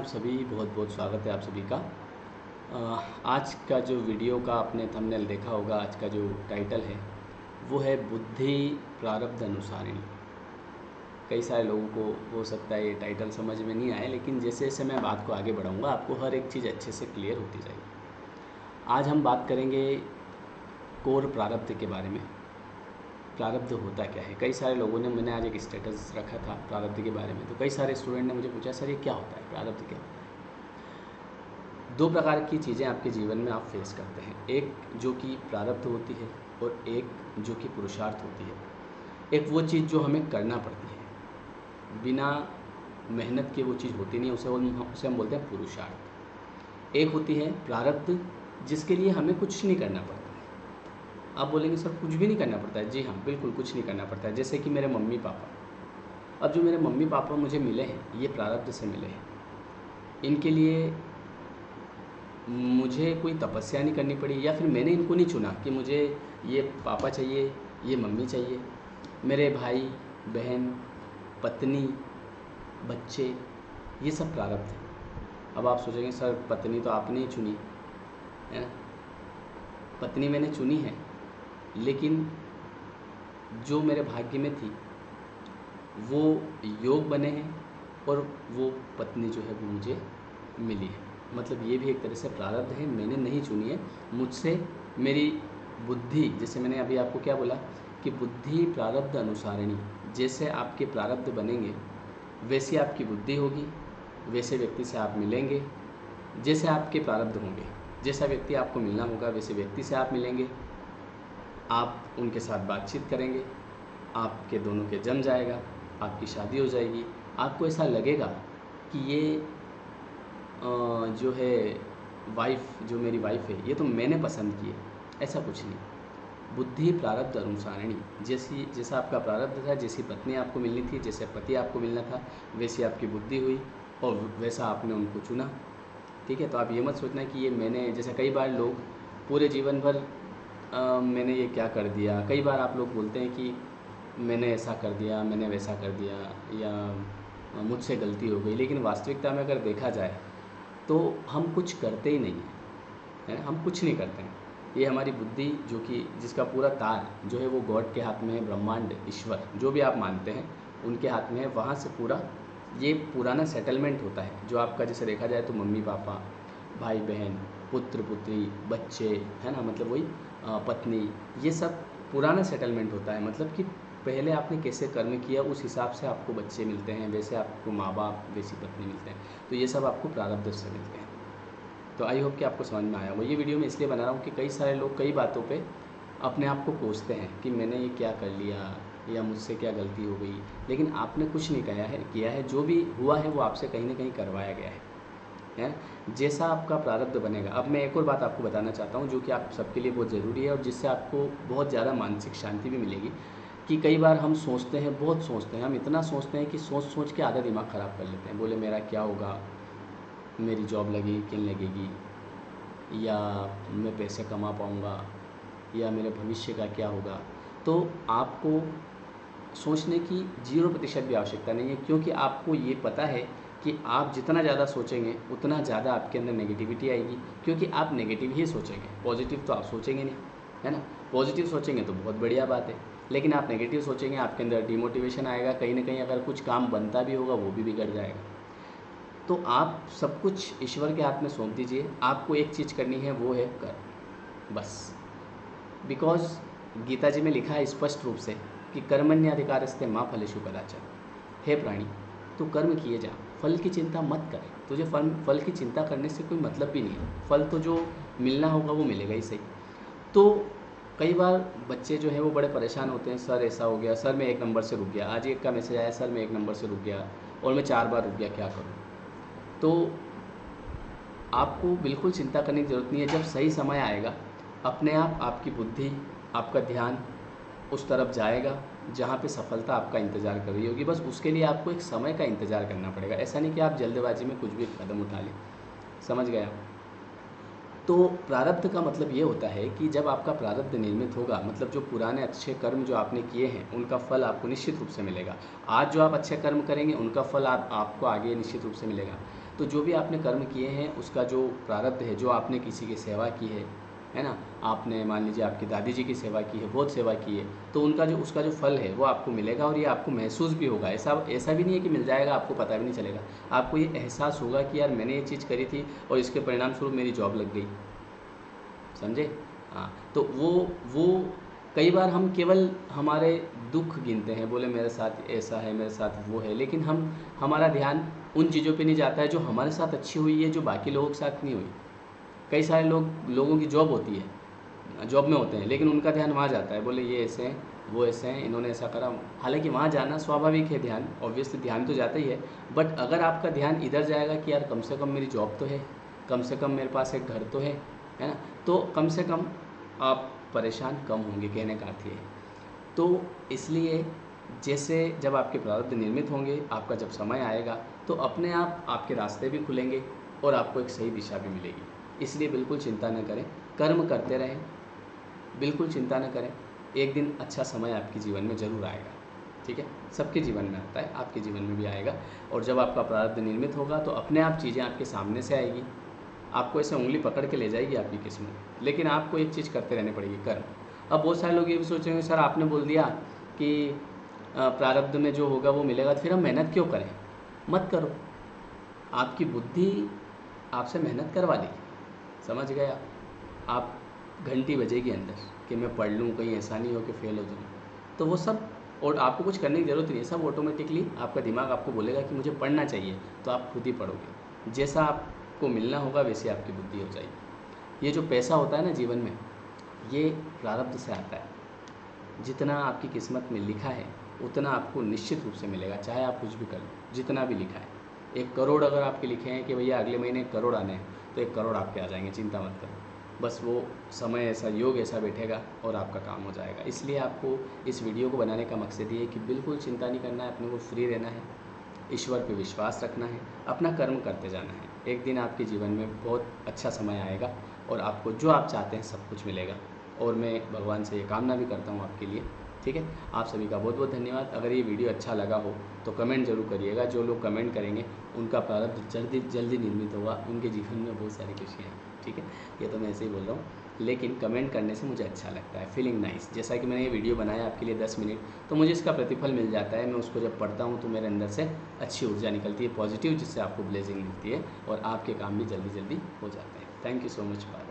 सभी, बहुत बहुत स्वागत है आप सभी का। आज का जो वीडियो का आपने थंबनेल देखा होगा, आज का जो टाइटल है वो है बुद्धि प्रारब्ध अनुसारिणी। कई सारे लोगों को हो सकता है ये टाइटल समझ में नहीं आए, लेकिन जैसे जैसे मैं बात को आगे बढ़ाऊँगा आपको हर एक चीज़ अच्छे से क्लियर होती जाएगी। आज हम बात करेंगे कोर प्रारब्ध के बारे में। प्रारब्ध होता क्या है? कई सारे लोगों ने, मैंने आज एक स्टेटस रखा था प्रारब्ध के बारे में, तो कई सारे स्टूडेंट ने मुझे पूछा, सर ये क्या होता है, प्रारब्ध क्या होता है? दो प्रकार की चीज़ें आपके जीवन में आप फेस करते हैं, एक जो कि प्रारब्ध होती है और एक जो कि पुरुषार्थ होती है। एक वो चीज़ जो हमें करना पड़ती है, बिना मेहनत के वो चीज़ होती नहीं, उसे हम बोलते हैं पुरुषार्थ। एक होती है प्रारब्ध, जिसके लिए हमें कुछ नहीं करना पड़ता है। आप बोलेंगे सर कुछ भी नहीं करना पड़ता है? जी हाँ, बिल्कुल कुछ नहीं करना पड़ता है। जैसे कि मेरे मम्मी पापा, अब जो मेरे मम्मी पापा मुझे मिले हैं, ये प्रारब्ध से मिले हैं। इनके लिए मुझे कोई तपस्या नहीं करनी पड़ी, या फिर मैंने इनको नहीं चुना कि मुझे ये पापा चाहिए, ये मम्मी चाहिए। मेरे भाई बहन, पत्नी, बच्चे, ये सब प्रारब्ध है। अब आप सोचेंगे सर पत्नी तो आपने ही चुनी है ना? पत्नी मैंने चुनी है, लेकिन जो मेरे भाग्य में थी वो योग बने हैं और वो पत्नी जो है वो मुझे मिली है। मतलब ये भी एक तरह से प्रारब्ध है, मैंने नहीं चुनी है, मुझसे मेरी बुद्धि, जैसे मैंने अभी आपको क्या बोला कि बुद्धि प्रारब्ध अनुसारिणी, जैसे आपके प्रारब्ध बनेंगे वैसी आपकी बुद्धि होगी, वैसे व्यक्ति से आप मिलेंगे, जैसे आपके प्रारब्ध होंगे, जैसा व्यक्ति आपको मिलना होगा वैसे व्यक्ति से आप मिलेंगे, आप उनके साथ बातचीत करेंगे, आपके दोनों के जम जाएगा, आपकी शादी हो जाएगी। आपको ऐसा लगेगा कि ये जो है वाइफ़, जो मेरी वाइफ़ है, ये तो मैंने पसंद की है। ऐसा कुछ नहीं। बुद्धि प्रारब्ध अनुसारिणी, जैसा आपका प्रारब्ध था, जैसी पत्नी आपको मिलनी थी, जैसे पति आपको मिलना था, वैसी आपकी बुद्धि हुई और वैसा आपने उनको चुना। ठीक है, तो आप ये मत सोचना कि ये मैंने, जैसे कई बार लोग पूरे जीवन भर मैंने ये क्या कर दिया। कई बार आप लोग बोलते हैं कि मैंने ऐसा कर दिया, मैंने वैसा कर दिया, या मुझसे गलती हो गई, लेकिन वास्तविकता में अगर देखा जाए तो हम कुछ करते ही नहीं हैं, है ना? हम कुछ नहीं करते हैं। ये हमारी बुद्धि, जो कि जिसका पूरा तार जो है वो गॉड के हाथ में है, ब्रह्मांड, ईश्वर, जो भी आप मानते हैं उनके हाथ में है। वहाँ से पूरा ये पुराना सेटलमेंट होता है जो आपका, जैसे देखा जाए तो मम्मी पापा, भाई बहन, पुत्र पुत्री, बच्चे, है ना, मतलब वही पत्नी, ये सब पुराना सेटलमेंट होता है। मतलब कि पहले आपने कैसे कर्म किया उस हिसाब से आपको बच्चे मिलते हैं, वैसे आपको माँ बाप, वैसी पत्नी मिलते हैं। तो ये सब आपको प्रारब्ध से मिलते हैं। तो आई होप कि आपको समझ में आया होगा। ये वीडियो मैं इसलिए बना रहा हूँ कि कई सारे लोग कई बातों पे अपने आप को कोसते हैं कि मैंने ये क्या कर लिया, या मुझसे क्या गलती हो गई, लेकिन आपने कुछ नहीं किया है। जो भी हुआ है वो आपसे कहीं ना कहीं करवाया गया है। जैसा आपका प्रारब्ध बनेगा। अब मैं एक और बात आपको बताना चाहता हूँ जो कि आप सबके लिए बहुत ज़रूरी है और जिससे आपको बहुत ज़्यादा मानसिक शांति भी मिलेगी। कि कई बार हम सोचते हैं, बहुत सोचते हैं, हम इतना सोचते हैं कि सोच सोच के आधा दिमाग ख़राब कर लेते हैं। बोले मेरा क्या होगा, मेरी जॉब लगेगी कि नहीं लगेगी, या मैं पैसे कमा पाऊँगा, या मेरे भविष्य का क्या होगा। तो आपको सोचने की 0% भी आवश्यकता नहीं है, क्योंकि आपको ये पता है कि आप जितना ज़्यादा सोचेंगे उतना ज़्यादा आपके अंदर नेगेटिविटी आएगी, क्योंकि आप नेगेटिव ही सोचेंगे, पॉजिटिव तो आप सोचेंगे नहीं, है ना? पॉजिटिव सोचेंगे तो बहुत बढ़िया बात है, लेकिन आप नेगेटिव सोचेंगे, आपके अंदर डिमोटिवेशन आएगा, कहीं ना कहीं अगर कुछ काम बनता भी होगा वो भी बिगड़ जाएगा। तो आप सब कुछ ईश्वर के हाथ में सौंप दीजिए। आपको एक चीज़ करनी है, वो है कर्म, बस। बिकॉज गीता जी में लिखा है स्पष्ट रूप से कि कर्मण्यधिकारस्ते माँ फलेषु कदाचन। हे प्राणी, तो कर्म किए जा, फल की चिंता मत कर। तुझे फल की चिंता करने से कोई मतलब भी नहीं है। फल तो जो मिलना होगा वो मिलेगा ही सही। तो कई बार बच्चे जो हैं वो बड़े परेशान होते हैं, सर ऐसा हो गया, सर मैं 1 नंबर से रुक गया, आज एक का मैसेज आया, सर मैं 1 नंबर से रुक गया और मैं 4 बार रुक गया, क्या करूँ? तो आपको बिल्कुल चिंता करने की ज़रूरत नहीं है। जब सही समय आएगा, अपने आप आपकी बुद्धि, आपका ध्यान उस तरफ जाएगा जहाँ पे सफलता आपका इंतज़ार कर रही होगी। बस उसके लिए आपको एक समय का इंतज़ार करना पड़ेगा। ऐसा नहीं कि आप जल्दबाजी में कुछ भी कदम उठा लें। समझ गए आप? तो प्रारब्ध का मतलब ये होता है कि जब आपका प्रारब्ध निर्मित होगा, मतलब जो पुराने अच्छे कर्म जो आपने किए हैं उनका फल आपको निश्चित रूप से मिलेगा। आज जो आप अच्छे कर्म करेंगे उनका फल आपको आगे निश्चित रूप से मिलेगा। तो जो भी आपने कर्म किए हैं उसका जो प्रारब्ध है, जो आपने किसी की सेवा की है ना, आपने मान लीजिए आपकी दादी जी की सेवा की है, बहुत सेवा की है, तो उनका जो उसका जो फल है वो आपको मिलेगा। और ये आपको महसूस भी होगा, ऐसा ऐसा भी नहीं है कि मिल जाएगा आपको पता भी नहीं चलेगा, आपको ये एहसास होगा कि यार मैंने ये चीज़ करी थी और इसके परिणाम स्वरूप मेरी जॉब लग गई, समझे। हाँ, तो वो कई बार हम केवल हमारे दुख गिनते हैं, बोले मेरे साथ ऐसा है, मेरे साथ वो है, लेकिन हमारा ध्यान उन चीज़ों पे नहीं जाता है जो हमारे साथ अच्छी हुई है, जो बाकी लोगों के साथ नहीं हुई। कई सारे लोगों की जॉब होती है, जॉब में होते हैं, लेकिन उनका ध्यान वहाँ जाता है, बोले ये ऐसे हैं, वो ऐसे हैं, इन्होंने ऐसा करा। हालांकि वहाँ जाना स्वाभाविक है, ध्यान ऑब्वियसली ध्यान तो जाता ही है, बट अगर आपका ध्यान इधर जाएगा कि यार कम से कम मेरी जॉब तो है, कम से कम मेरे पास एक घर तो है ना, तो कम से कम आप परेशान कम होंगे, कहने का अर्थ ये है। तो इसलिए जैसे जब आपके प्रारब्ध निर्मित होंगे, आपका जब समय आएगा, तो अपने आप आपके रास्ते भी खुलेंगे और आपको एक सही दिशा भी मिलेगी। इसलिए बिल्कुल चिंता न करें, कर्म करते रहें, बिल्कुल चिंता न करें। एक दिन अच्छा समय आपके जीवन में ज़रूर आएगा, ठीक है। सबके जीवन में आता है, आपके जीवन में भी आएगा। और जब आपका प्रारब्ध निर्मित होगा तो अपने आप चीज़ें आपके सामने से आएगी, आपको ऐसे उंगली पकड़ के ले जाएगी आपकी किस्मत। लेकिन आपको एक चीज़ करते रहनी पड़ेगी, कर्म। अब बहुत सारे लोग ये भी सोचेंगे, सर आपने बोल दिया कि प्रारब्ध में जो होगा वो मिलेगा, तो फिर हम मेहनत क्यों करें। मत करो, आपकी बुद्धि आपसे मेहनत करवा देगी, समझ गया। आप घंटी बजेगी अंदर कि मैं पढ़ लूँ, कहीं ऐसा नहीं हो कि फ़ेल हो जाऊँ, तो वो सब, और आपको कुछ करने की ज़रूरत नहीं है, सब ऑटोमेटिकली आपका दिमाग आपको बोलेगा कि मुझे पढ़ना चाहिए, तो आप खुद ही पढ़ोगे। जैसा आपको मिलना होगा वैसे आपकी बुद्धि हो जाएगी। ये जो पैसा होता है ना जीवन में, ये प्रारब्ध से आता है। जितना आपकी किस्मत में लिखा है उतना आपको निश्चित रूप से मिलेगा, चाहे आप कुछ भी कर लो, जितना भी लिखा है। 1 करोड़ अगर आपके लिखे हैं कि भैया अगले महीने 1 करोड़ आने हैं, तो 1 करोड़ आपके आ जाएंगे, चिंता मत करो। बस वो समय ऐसा, योग ऐसा बैठेगा और आपका काम हो जाएगा। इसलिए आपको इस वीडियो को बनाने का मकसद ये है कि बिल्कुल चिंता नहीं करना है, अपने को फ्री रहना है, ईश्वर पे विश्वास रखना है, अपना कर्म करते जाना है। एक दिन आपके जीवन में बहुत अच्छा समय आएगा और आपको जो आप चाहते हैं सब कुछ मिलेगा। और मैं भगवान से ये कामना भी करता हूँ आपके लिए, ठीक है। आप सभी का बहुत बहुत धन्यवाद। अगर ये वीडियो अच्छा लगा हो तो कमेंट जरूर करिएगा। जो लोग कमेंट करेंगे उनका प्रारब्ध जल्दी निर्मित होगा, उनके जीवन में बहुत सारी खुशियाँ हैं, ठीक है। ये तो मैं ऐसे ही बोल रहा हूँ, लेकिन कमेंट करने से मुझे अच्छा लगता है, फीलिंग नाइस। जैसा कि मैंने ये वीडियो बनाया आपके लिए 10 मिनट, तो मुझे इसका प्रतिफल मिल जाता है। मैं उसको जब पढ़ता हूँ तो मेरे अंदर से अच्छी ऊर्जा निकलती है, पॉजिटिव, जिससे आपको ब्लेसिंग मिलती है और आपके काम भी जल्दी जल्दी हो जाते हैं। Thank you so much. Bye.